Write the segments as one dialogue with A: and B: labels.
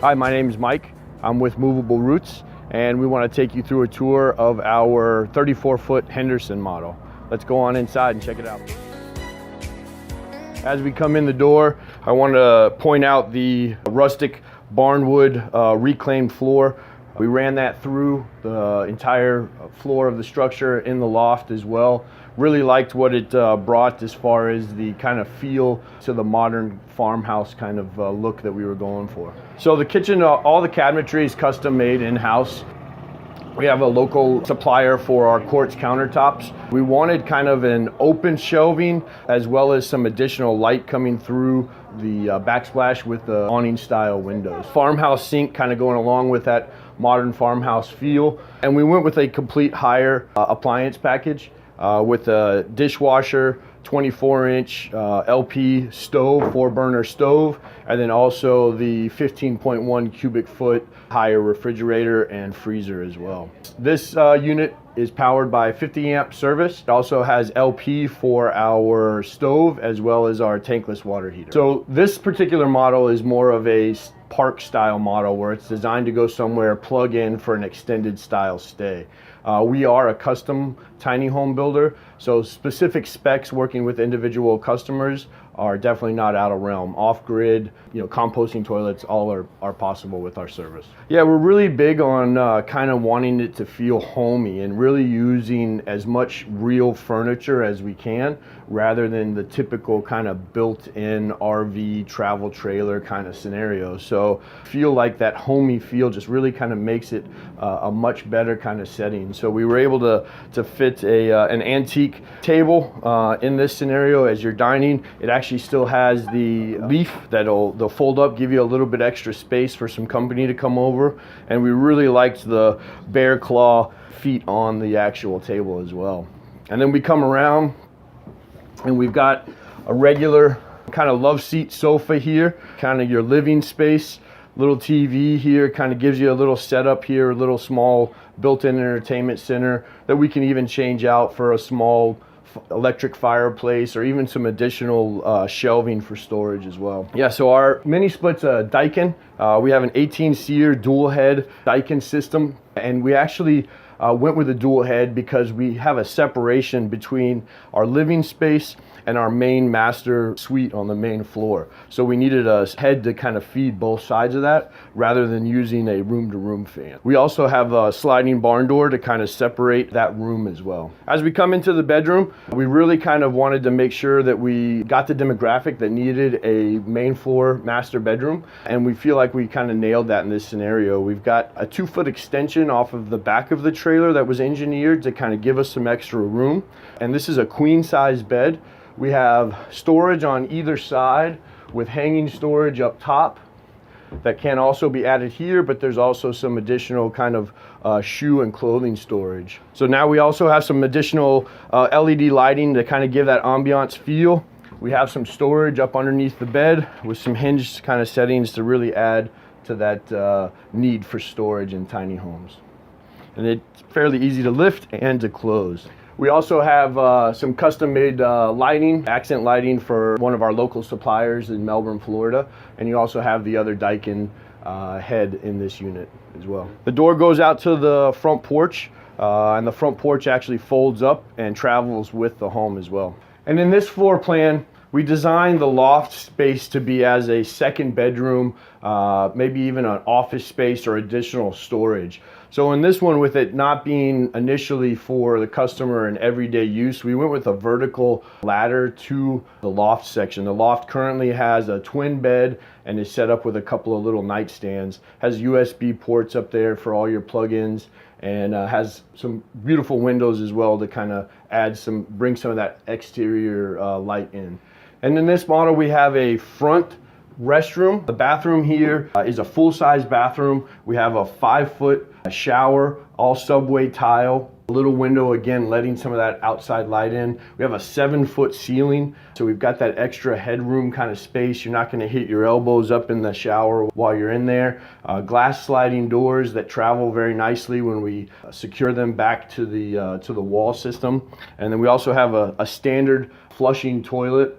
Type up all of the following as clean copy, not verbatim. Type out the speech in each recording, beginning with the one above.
A: Hi, my name is Mike. I'm with Movable Roots, and we want to take you through a tour of our 34-foot Henderson model. Let's go on inside and check it out. As we come in the door, I want to point out the rustic barnwood reclaimed floor. We ran that through the entire floor of the structure in the loft as well. Really liked what it brought as far as the kind of feel to the modern farmhouse kind of look that we were going for. So the kitchen, all the cabinetry is custom made in-house. We have a local supplier for our quartz countertops. We wanted kind of an open shelving as well as some additional light coming through the backsplash with the awning style windows. Farmhouse sink kind of going along with that modern farmhouse feel. And we went with a complete hire appliance package with a dishwasher, 24-inch LP stove, 4-burner stove, and then also the 15.1 cubic foot higher refrigerator and freezer as well. This unit is powered by 50 amp service. It also has LP for our stove as well as our tankless water heater. So this particular model is more of a park style model where it's designed to go somewhere, plug in for an extended style stay. We are a custom tiny home builder, so specific specs working with individual customers are definitely not out of realm. Off-grid, composting toilets, all are possible with our service. Yeah, we're really big on kind of wanting it to feel homey and really using as much real furniture as we can rather than the typical kind of built-in RV travel trailer kind of scenario. So feel like that homey feel just really kind of makes it a much better kind of setting. So we were able to fit an antique table in this scenario as you're dining. It actually still has the leaf they'll fold up, give you a little bit extra space for some company to come over. And we really liked the bear claw feet on the actual table as well. And then we come around and we've got a regular kind of love seat sofa here, kind of your living space. Little TV here kind of gives you a little setup here, a little small built-in entertainment center that we can even change out for a small electric fireplace or even some additional shelving for storage as well. Yeah, so our mini split's a Daikin. We have an 18-seater dual head Daikin system, and we actually went with a dual head because we have a separation between our living space and our main master suite on the main floor. So we needed a head to kind of feed both sides of that rather than using a room-to-room fan. We also have a sliding barn door to kind of separate that room as well. As we come into the bedroom, we really kind of wanted to make sure that we got the demographic that needed a main floor master bedroom, and we feel like we kind of nailed that in this scenario. We've got a 2-foot extension off of the back of the trailer that was engineered to kind of give us some extra room, and this is a queen size bed. We have storage on either side with hanging storage up top that can also be added here, but there's also some additional kind of shoe and clothing storage. So now we also have some additional LED lighting to kind of give that ambiance feel. We have some storage up underneath the bed with some hinged kind of settings to really add to that need for storage in tiny homes. And it's fairly easy to lift and to close. We also have some custom-made lighting, accent lighting for one of our local suppliers in Melbourne, Florida. And you also have the other Daikin head in this unit as well. The door goes out to the front porch, and the front porch actually folds up and travels with the home as well. And in this floor plan, we designed the loft space to be as a second bedroom, maybe even an office space or additional storage. So in this one, with it not being initially for the customer and everyday use, we went with a vertical ladder to the loft section. The loft currently has a twin bed and is set up with a couple of little nightstands. Has USB ports up there for all your plugins, and has some beautiful windows as well to kind of bring some of that exterior light in. And in this model, we have a front restroom. The bathroom here is a full-size bathroom. We have a 5-foot shower, all subway tile. A little window, again, letting some of that outside light in. We have a 7-foot ceiling, so we've got that extra headroom kind of space. You're not going to hit your elbows up in the shower while you're in there. Glass sliding doors that travel very nicely when we secure them back to the wall system. And then we also have a standard flushing toilet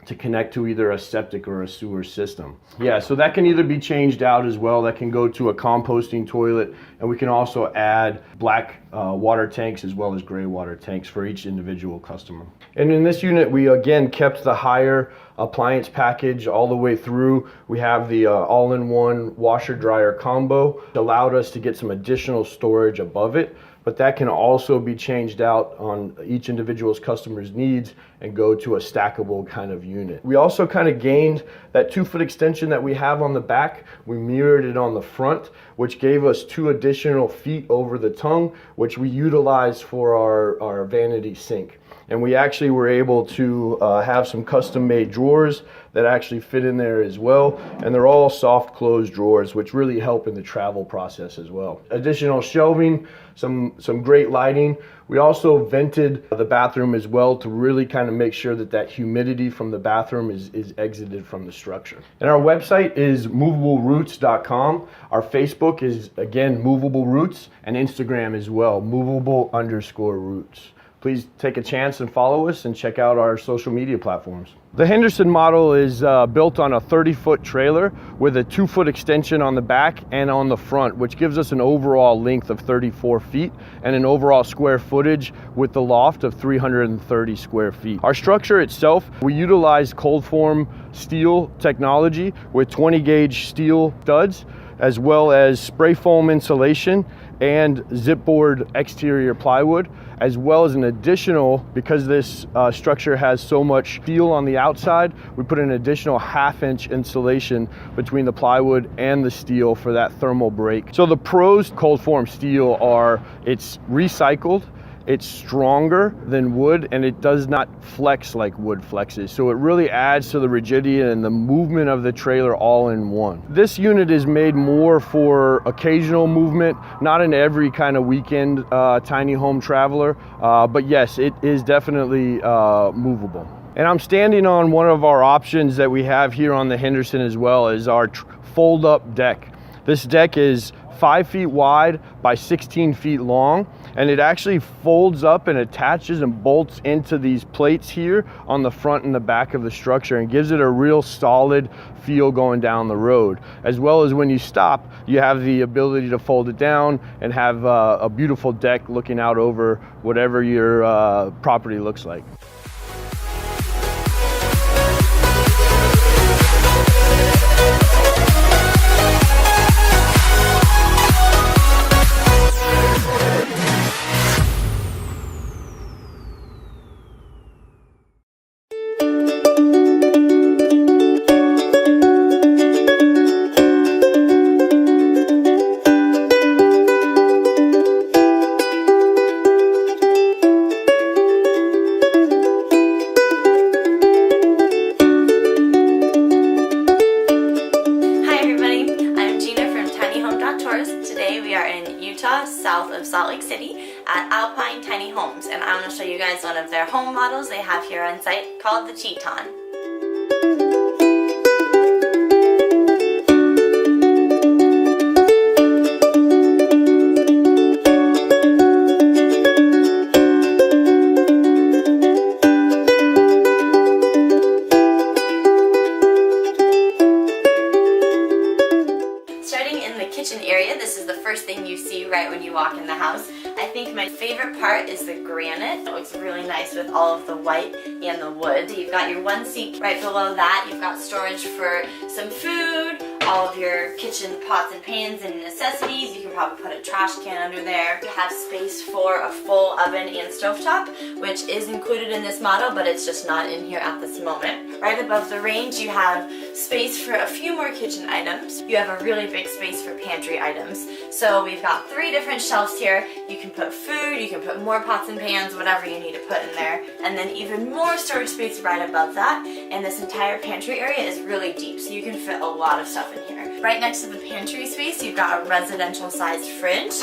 A: to connect to either a septic or a sewer system. Yeah, so that can either be changed out as well. That can go to a composting toilet, and we can also add black water tanks as well as gray water tanks for each individual customer. And in this unit, we again kept the higher appliance package all the way through. We have the all-in-one washer dryer combo. It allowed us to get some additional storage above it, but that can also be changed out on each individual's customer's needs and go to a stackable kind of unit. We also kind of gained that 2-foot extension that we have on the back. We mirrored it on the front, which gave us 2 additional feet over the tongue, which we utilized for our vanity sink. And we actually were able to have some custom-made drawers that actually fit in there as well. And they're all soft closed drawers, which really help in the travel process as well. Additional shelving, some great lighting. We also vented the bathroom as well to really kind of make sure that that humidity from the bathroom is exited from the structure. And our website is movableroots.com. Our Facebook is, again, Movable Roots, and Instagram as well, movable_roots. Please take a chance and follow us and check out our social media platforms. The Henderson model is built on a 30-foot trailer with a 2-foot extension on the back and on the front, which gives us an overall length of 34 feet and an overall square footage with the loft of 330 square feet. Our structure itself, we utilize cold form steel technology with 20 gauge steel studs, as well as spray foam insulation and zipboard exterior plywood, as well as an additional, because this structure has so much steel on the outside, we put an additional 1/2-inch insulation between the plywood and the steel for that thermal break. So the pros cold form steel are, it's recycled, it's stronger than wood, and it does not flex like wood flexes. So it really adds to the rigidity and the movement of the trailer all in one. This unit is made more for occasional movement, not in every kind of weekend tiny home traveler, but yes, it is definitely movable. And I'm standing on one of our options that we have here on the Henderson as well, is our fold-up deck. This deck is 5 feet wide by 16 feet long, and it actually folds up and attaches and bolts into these plates here on the front and the back of the structure, and gives it a real solid feel going down the road. As well as when you stop, you have the ability to fold it down and have a beautiful deck looking out over whatever your property looks like.
B: Today we are in Utah, south of Salt Lake City at Alpine Tiny Homes, and I'm going to show you guys one of their home models they have here on site called the Teton. Kitchen area, this is the first thing you see right when you walk in the house. I think my favorite part is the granite. It looks really nice with all of the white and the wood. You've got your one sink right below that. You've got storage for some food, all of your kitchen pots and pans and necessities. You can probably put a trash can under there. You have space for a full oven and stovetop, which is included in this model, but it's just not in here at this moment. Right above the range, you have space for a few more kitchen items. You have a really big space for pantry items. So we've got 3 different shelves here. You can put food, you can put more pots and pans, whatever you need to put in there. And then even more storage space right above that. And this entire pantry area is really deep, so you can fit a lot of stuff in here. Right next to the pantry space, you've got a residential sized fridge.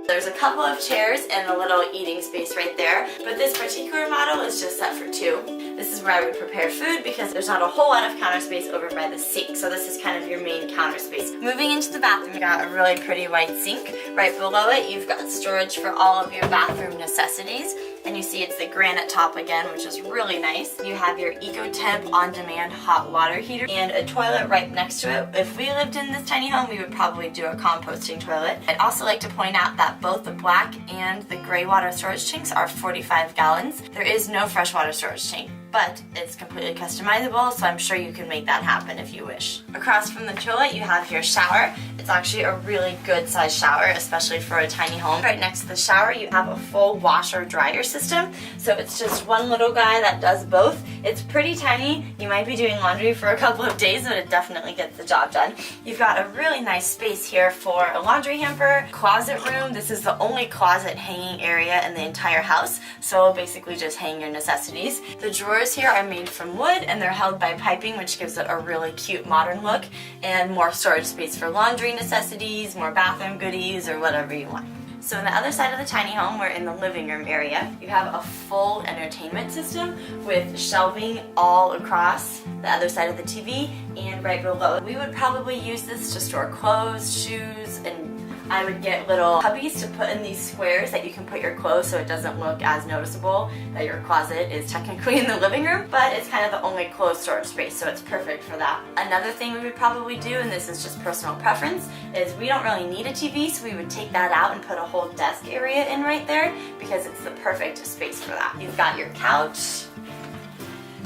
B: There's a couple of chairs and a little eating space right there, but this particular model is just set for 2. This is where I would prepare food because there's not a whole lot of counter space over by the sink, so this is kind of your main counter space. Moving into the bathroom, you got a really pretty white sink. Right below it, you've got storage for all of your bathroom necessities. And you see it's the granite top again, which is really nice. You have your EcoTemp on-demand hot water heater and a toilet right next to it. If we lived in this tiny home, we would probably do a composting toilet. I'd also like to point out that both the black and the gray water storage tanks are 45 gallons. There is no freshwater storage tank, but it's completely customizable, so I'm sure you can make that happen if you wish. Across from the toilet, you have your shower. It's actually a really good sized shower, especially for a tiny home. Right next to the shower, you have a full washer dryer system, so it's just one little guy that does both. It's pretty tiny. You might be doing laundry for a couple of days, but it definitely gets the job done. You've got a really nice space here for a laundry hamper, closet room. This is the only closet hanging area in the entire house, so basically just hang your necessities. The drawers here are made from wood and they're held by piping, which gives it a really cute modern look, and more storage space for laundry necessities, more bathroom goodies, or whatever you want. So on the other side of the tiny home, we're in the living room area. You have a full entertainment system with shelving all across the other side of the TV and right below. We would probably use this to store clothes, shoes, and I would get little cubbies to put in these squares that you can put your clothes so it doesn't look as noticeable that your closet is technically in the living room, but it's kind of the only clothes storage space, so it's perfect for that. Another thing we would probably do, and this is just personal preference, is we don't really need a TV, so we would take that out and put a whole desk area in right there because it's the perfect space for that. You've got your couch,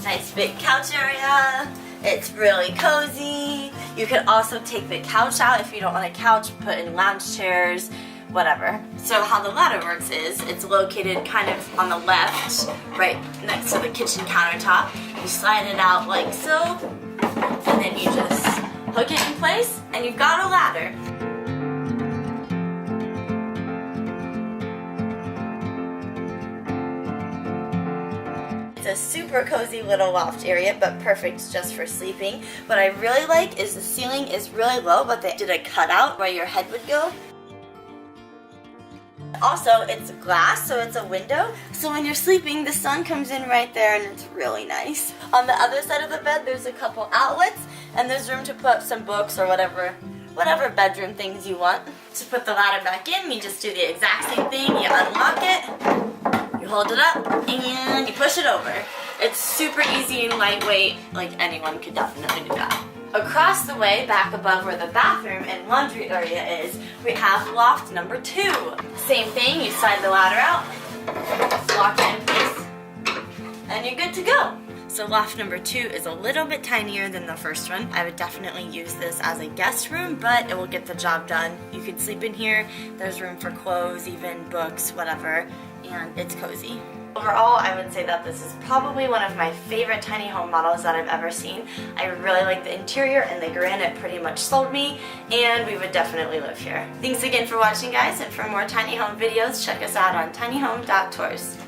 B: nice big couch area. It's really cozy. You can also take the couch out if you don't want a couch, put in lounge chairs, whatever. So how the ladder works is it's located kind of on the left, right next to the kitchen countertop. You slide it out like so, and then you just hook it in place, and you've got a ladder. It's a super cozy little loft area, but perfect just for sleeping. What I really like is the ceiling is really low, but they did a cutout where your head would go. Also, it's glass, so it's a window. So when you're sleeping, the sun comes in right there, and it's really nice. On the other side of the bed, there's a couple outlets, and there's room to put some books or whatever bedroom things you want. To put the ladder back in, you just do the exact same thing. You unlock it. You hold it up and you push it over. It's super easy and lightweight, like anyone could definitely do that. Across the way, back above where the bathroom and laundry area is, we have loft number 2. Same thing, you slide the ladder out, lock it in place, and you're good to go. So loft number 2 is a little bit tinier than the first one. I would definitely use this as a guest room, but it will get the job done. You could sleep in here, there's room for clothes, even books, whatever, and it's cozy. Overall, I would say that this is probably one of my favorite tiny home models that I've ever seen. I really like the interior, and the granite pretty much sold me, and we would definitely live here. Thanks again for watching, guys, and for more tiny home videos, check us out on tinyhome.tours.